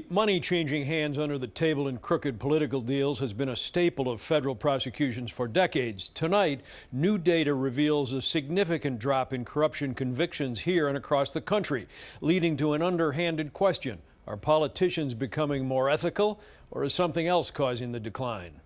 Money changing hands under the table in crooked political deals has been a staple of federal prosecutions for decades. Tonight, new data reveals a significant drop in corruption convictions here and across the country, leading to an underhanded question. Are politicians becoming more ethical, or is something else causing the decline?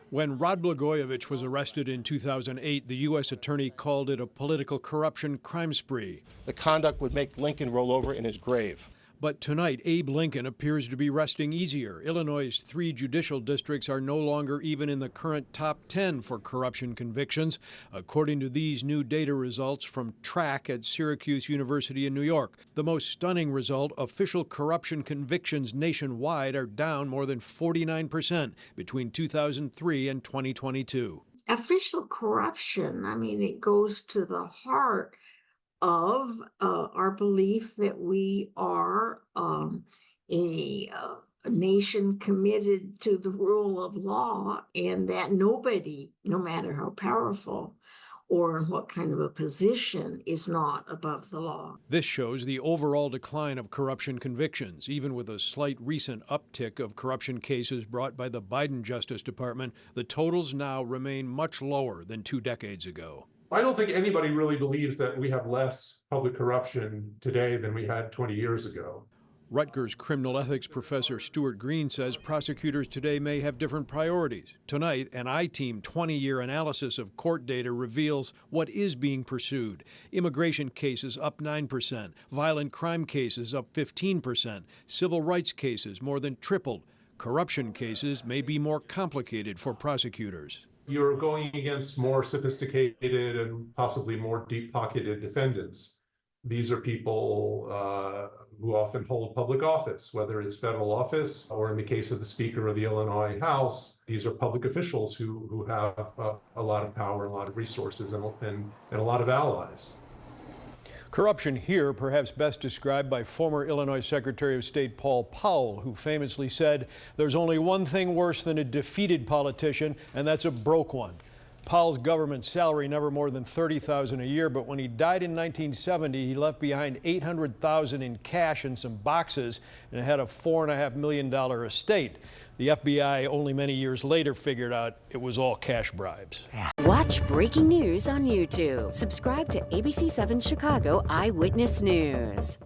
When Rod Blagojevich was arrested in 2008, the U.S. attorney called it a political corruption crime spree. The conduct would make Lincoln roll over in his grave. But tonight, Abe Lincoln appears to be resting easier. Illinois' 3 judicial districts are no longer even in the current top 10 for corruption convictions, according to these new data results from Track at Syracuse University in New York. The most stunning result, official corruption convictions nationwide are down more than 49% between 2003 and 2022. Official corruption, it goes to the heart of our belief that we are a nation committed to the rule of law, and that nobody, no matter how powerful or in what kind of a position, is not above the law. This shows the overall decline of corruption convictions. Even with a slight recent uptick of corruption cases brought by the Biden Justice Department, the totals now remain much lower than 2 decades ago. I don't think anybody really believes that we have less public corruption today than we had 20 years ago. Rutgers criminal ethics professor Stuart Green says prosecutors today may have different priorities. Tonight, an I-Team 20-year analysis of court data reveals what is being pursued. Immigration cases up 9%, violent crime cases up 15%, civil rights cases more than tripled. Corruption cases may be more complicated for prosecutors. You're going against more sophisticated and possibly more deep-pocketed defendants. These are people who often hold public office, whether it's federal office or in the case of the Speaker of the Illinois House, these are public officials who have a lot of power, a lot of resources, and a lot of allies. Corruption here perhaps best described by former Illinois Secretary of State Paul Powell, who famously said, "There's only one thing worse than a defeated politician, and that's a broke one." Powell's government salary never more than $30,000 a year, but when he died in 1970, he left behind $800,000 in cash and some boxes and had a $4.5 million estate. The FBI only many years later figured out it was all cash bribes. Watch breaking news on YouTube. Subscribe to ABC7 Chicago Eyewitness News.